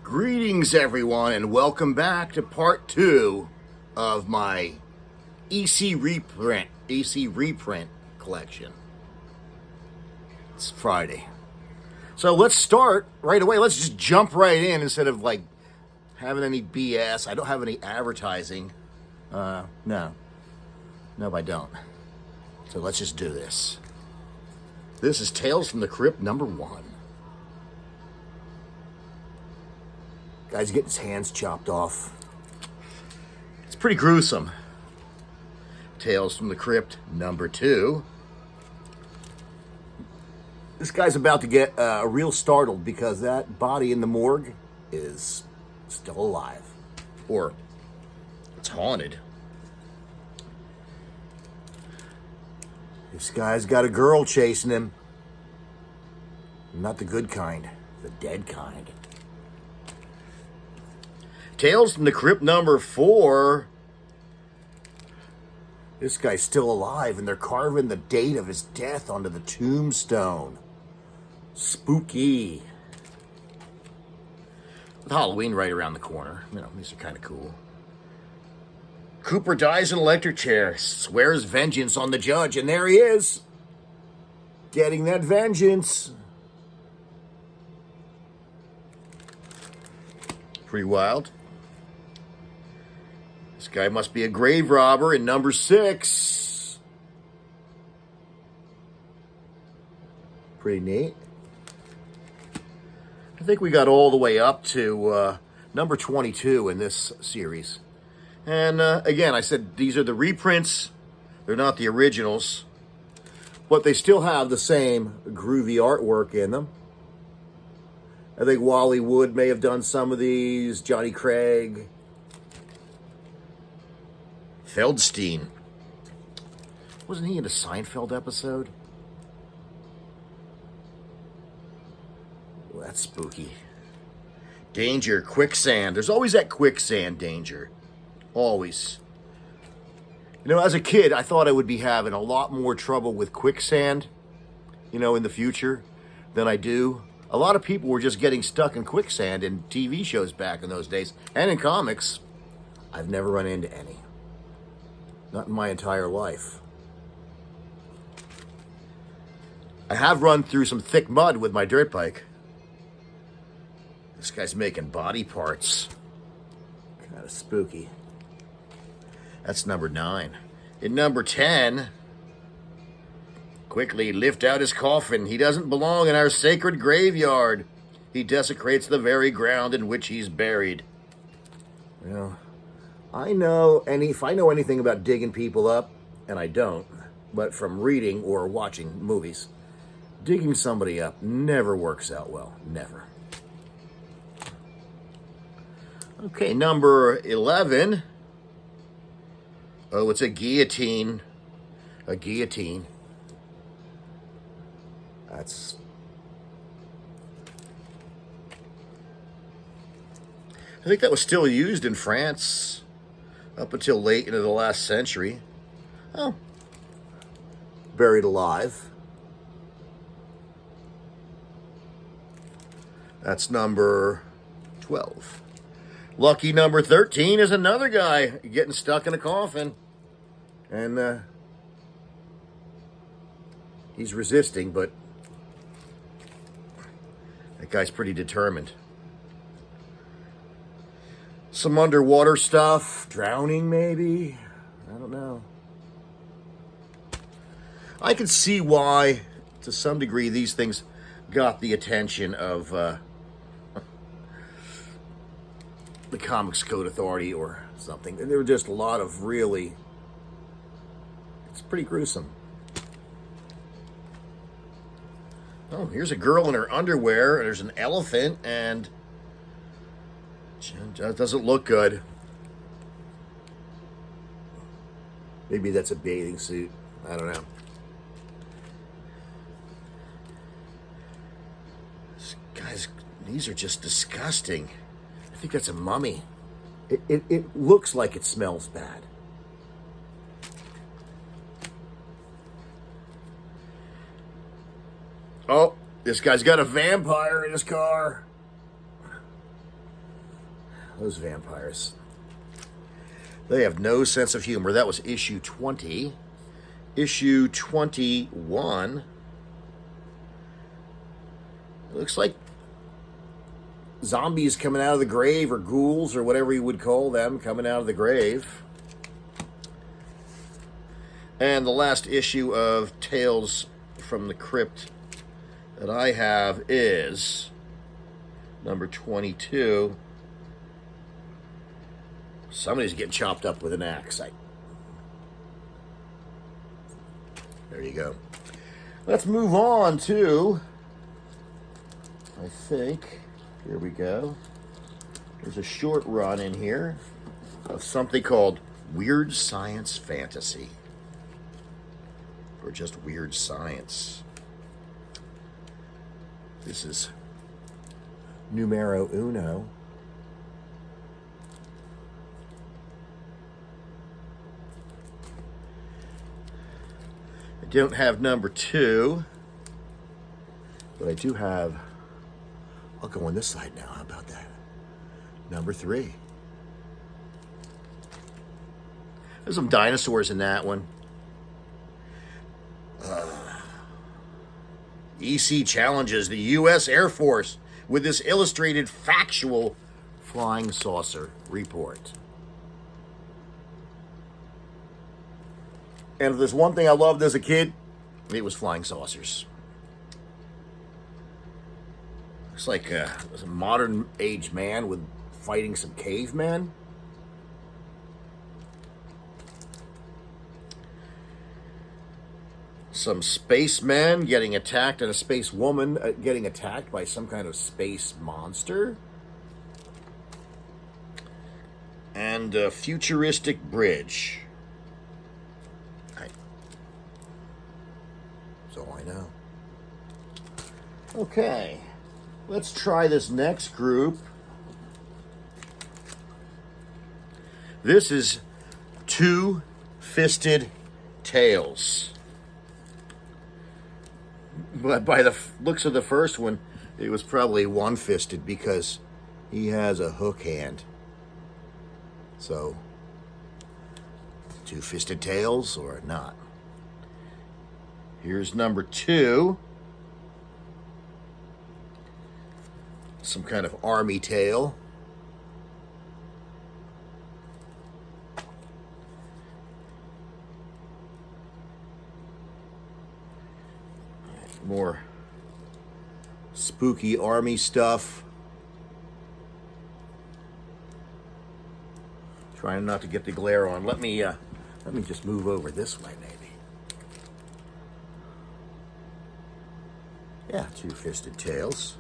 Greetings, everyone, and welcome back to part 2 of my EC reprint collection. It's Friday. So let's start right away. Let's just jump right in instead of having any BS. I don't have any advertising. No, I don't. So let's just do this. This is Tales from the Crypt number 1. Guy's getting his hands chopped off. It's pretty gruesome. Tales from the Crypt number 2. This guy's about to get real startled because that body in the morgue is still alive. Or it's haunted. This guy's got a girl chasing him. Not the good kind, the dead kind. Tales from the Crypt number 4. This guy's still alive, and they're carving the date of his death onto the tombstone. Spooky. With Halloween right around the corner. These are kind of cool. Cooper dies in an electric chair, swears vengeance on the judge, and there he is. Getting that vengeance. Pretty wild. This guy must be a grave robber in number 6. Pretty neat. I think we got all the way up to number 22 in this series. And again, I said these are the reprints. They're not the originals. But they still have the same groovy artwork in them. I think Wally Wood may have done some of these. Johnny Craig. Feldstein. Wasn't he in a Seinfeld episode? Well, that's spooky. Danger, quicksand. There's always that quicksand danger. Always. As a kid, I thought I would be having a lot more trouble with quicksand, in the future than I do. A lot of people were just getting stuck in quicksand in TV shows back in those days. And in comics. I've never run into any. Not in my entire life. I have run through some thick mud with my dirt bike. This guy's making body parts. Kind of spooky. That's number 9. In number 10, quickly lift out his coffin. He doesn't belong in our sacred graveyard. He desecrates the very ground in which he's buried. If I know anything about digging people up, and I don't, but from reading or watching movies, digging somebody up never works out well. Never. Okay, number 11. Oh, it's a guillotine. A guillotine. I think that was still used in France up until late into the last century. Oh. Buried alive. That's number 12. Lucky number 13 is another guy getting stuck in a coffin. And he's resisting, but that guy's pretty determined. Some underwater stuff. Drowning, maybe? I don't know. I can see why, to some degree, these things got the attention of the Comics Code Authority or something. And there were just a lot of really... It's pretty gruesome. Oh, here's a girl in her underwear, and there's an elephant, and... That doesn't look good. Maybe that's a bathing suit. I don't know. Guys, these are just disgusting. I think that's a mummy. It looks like it smells bad. Oh, this guy's got a vampire in his car. those vampires. They have no sense of humor. That was issue 20. Issue 21. It looks like zombies coming out of the grave, or ghouls, or whatever you would call them, coming out of the grave. And the last issue of Tales from the Crypt that I have is number 22. Somebody's getting chopped up with an axe. There you go. Let's move on to, I think, here we go. There's a short run in here of something called Weird Science Fantasy. Or just Weird Science. This is numero uno. I don't have number 2, but I do have, I'll go on this side now. How about that? Number 3. There's some dinosaurs in that one. EC challenges the U.S. Air Force with this illustrated factual flying saucer report. And if there's one thing I loved as a kid, it was flying saucers. It's like a modern age man with fighting some cavemen. Some spacemen getting attacked, and a space woman getting attacked by some kind of space monster. And a futuristic bridge. That's all I know. Okay, let's try this next group. This is Two-Fisted Tales. But by the looks of the first one, it was probably one-fisted because he has a hook hand. So, two-fisted tails or not. Here's number 2. Some kind of army tale. More spooky army stuff. Trying not to get the glare on. Let me just move over this way, maybe. Yeah, Two-Fisted Tales.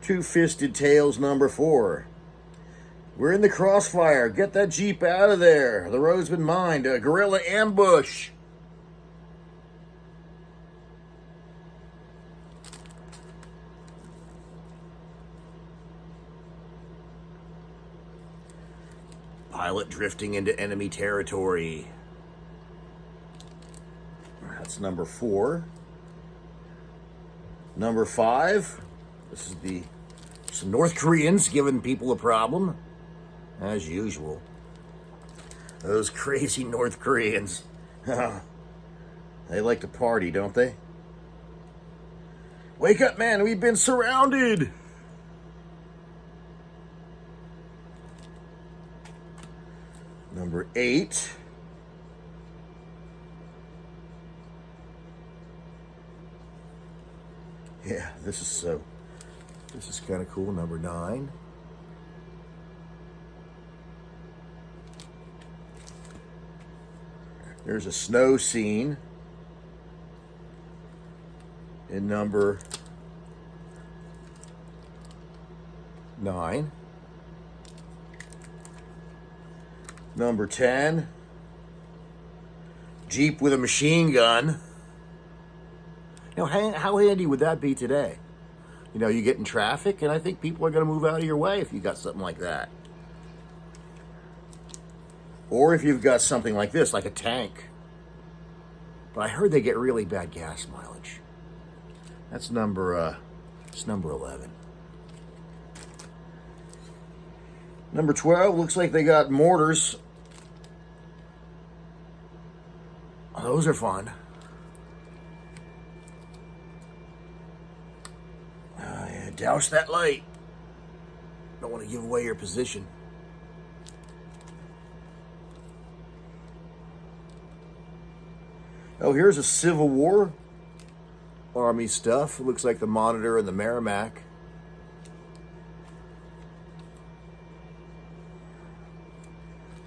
Two-Fisted Tales number 4. We're in the crossfire. Get that Jeep out of there. The road's been mined. A guerrilla ambush. Pilot drifting into enemy territory. That's number 4. Number 5. This is some North Koreans giving people a problem, as usual. Those crazy North Koreans. They like to party, don't they? Wake up, man, we've been surrounded. Number 8. Yeah, this is kind of cool. Number 9. There's a snow scene in number 9. Number 10, Jeep with a machine gun. Now, how handy would that be today? You know, you get in traffic, and I think people are going to move out of your way if you got something like that. Or if you've got something like this, like a tank. But I heard they get really bad gas mileage. That's number 11. Number 12, looks like they got mortars. Those are fun. Yeah, douse that light. Don't want to give away your position. Oh, here's a Civil War Army stuff. It looks like the Monitor and the Merrimack.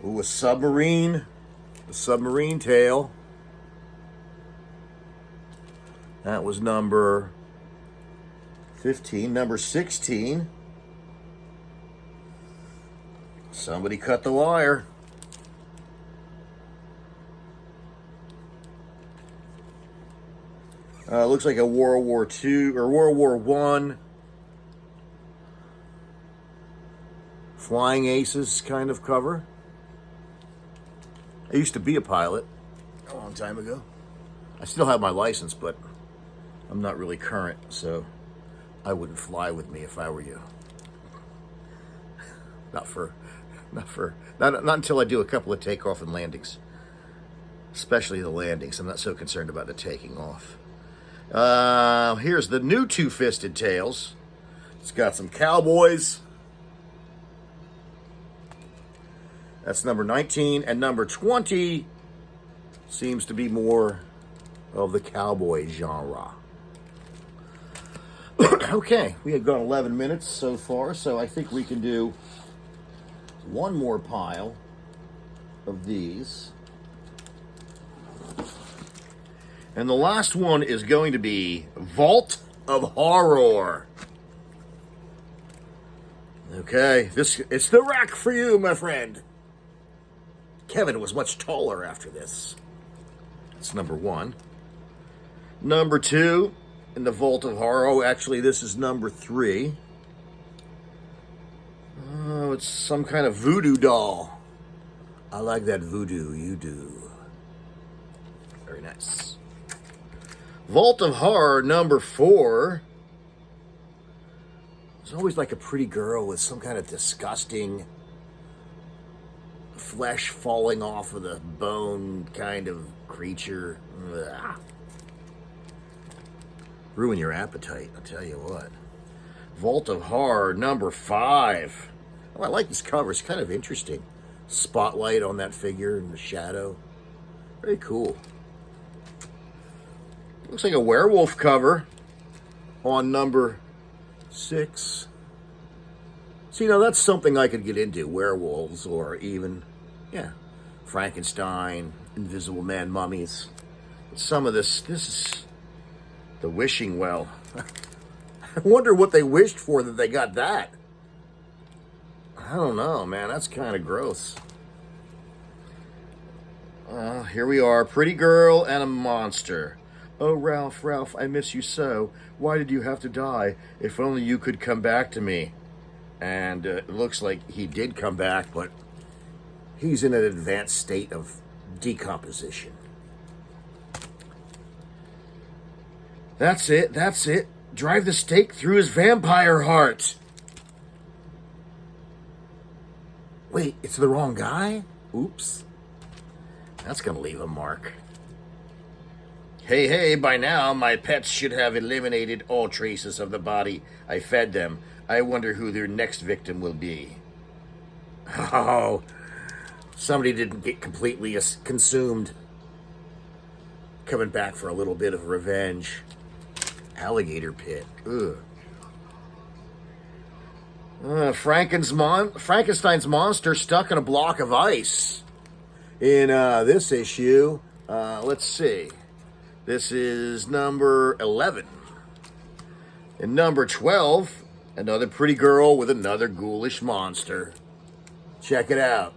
Ooh, a submarine. The submarine tail. That was number 15. Number 16. Somebody cut the wire. Looks like a World War II or World War I Flying Aces kind of cover. I used to be a pilot a long time ago. I still have my license, but I'm not really current, so I wouldn't fly with me if I were you. Not until I do a couple of takeoff and landings. Especially the landings. I'm not so concerned about the taking off. Here's the new two-fisted tails. It's got some cowboys. That's number 19. And number 20 seems to be more of the cowboy genre. Okay, we have gone 11 minutes so far, so I think we can do one more pile of these. And the last one is going to be Vault of Horror. Okay, it's the rack for you, my friend. Kevin was much taller after this. That's number 1. Number 2 in the Vault of Horror. Actually, this is number 3. Oh, it's some kind of voodoo doll. I like that voodoo, you do. Very nice. Vault of Horror number 4. It's always like a pretty girl with some kind of disgusting flesh falling off of the bone kind of creature. Ugh. Ruin your appetite, I'll tell you what. Vault of Horror number 5. Oh, I like this cover. It's kind of interesting. Spotlight on that figure in the shadow. Very cool. Looks like a werewolf cover on number 6. See, now that's something I could get into. Werewolves or even, Frankenstein, Invisible Man mummies. But some of this is the wishing well. I wonder what they wished for that they got that. I don't know, man. That's kind of gross. Here we are. Pretty girl and a monster. Oh, Ralph, Ralph, I miss you so. Why did you have to die? If only you could come back to me. And it looks like he did come back, but he's in an advanced state of decomposition. That's it, that's it. Drive the stake through his vampire heart. Wait, it's the wrong guy? Oops. That's gonna leave a mark. Hey, by now, my pets should have eliminated all traces of the body I fed them. I wonder who their next victim will be. Oh, somebody didn't get completely consumed. Coming back for a little bit of revenge. Alligator pit. Ugh. Frankenstein's monster stuck in a block of ice. In this issue, let's see. This is number 11. And number 12, another pretty girl with another ghoulish monster. Check it out.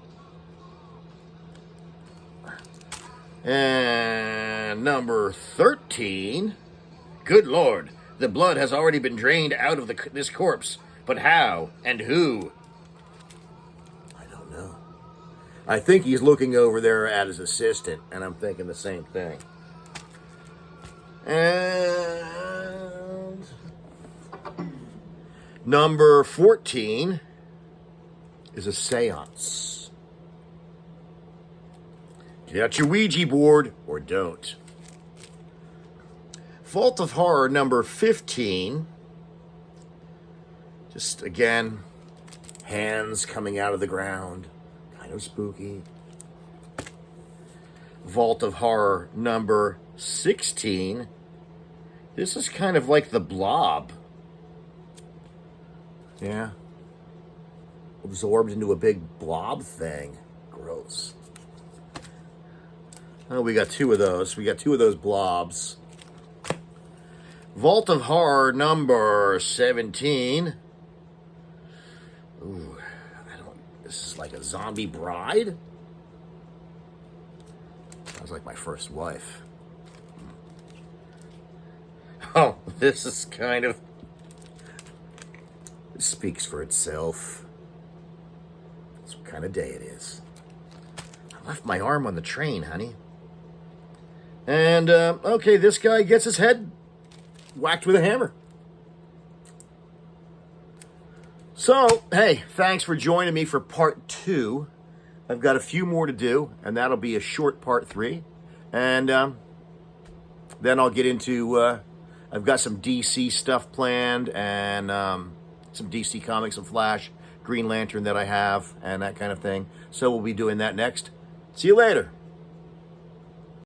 And number 13, good Lord, the blood has already been drained out of this corpse. But how and who? I don't know. I think he's looking over there at his assistant, and I'm thinking the same thing. And number 14 is a seance. Get out your Ouija board or don't. Vault of Horror number 15. Just again, hands coming out of the ground. Kind of spooky. Vault of Horror number 16. This is kind of like the Blob. Yeah. Absorbed into a big blob thing. Gross. Oh, we got two of those. We got two of those blobs. Vault of Horror number 17. Ooh, this is like a zombie bride? Sounds like my first wife. Oh, this is kind of... It speaks for itself. That's what kind of day it is. I left my arm on the train, honey. And, okay, this guy gets his head whacked with a hammer. So, hey, thanks for joining me for part 2. I've got a few more to do, and that'll be a short part 3. And then I'll get into, I've got some DC stuff planned, and some DC comics, some Flash, Green Lantern that I have, and that kind of thing. So we'll be doing that next. See you later.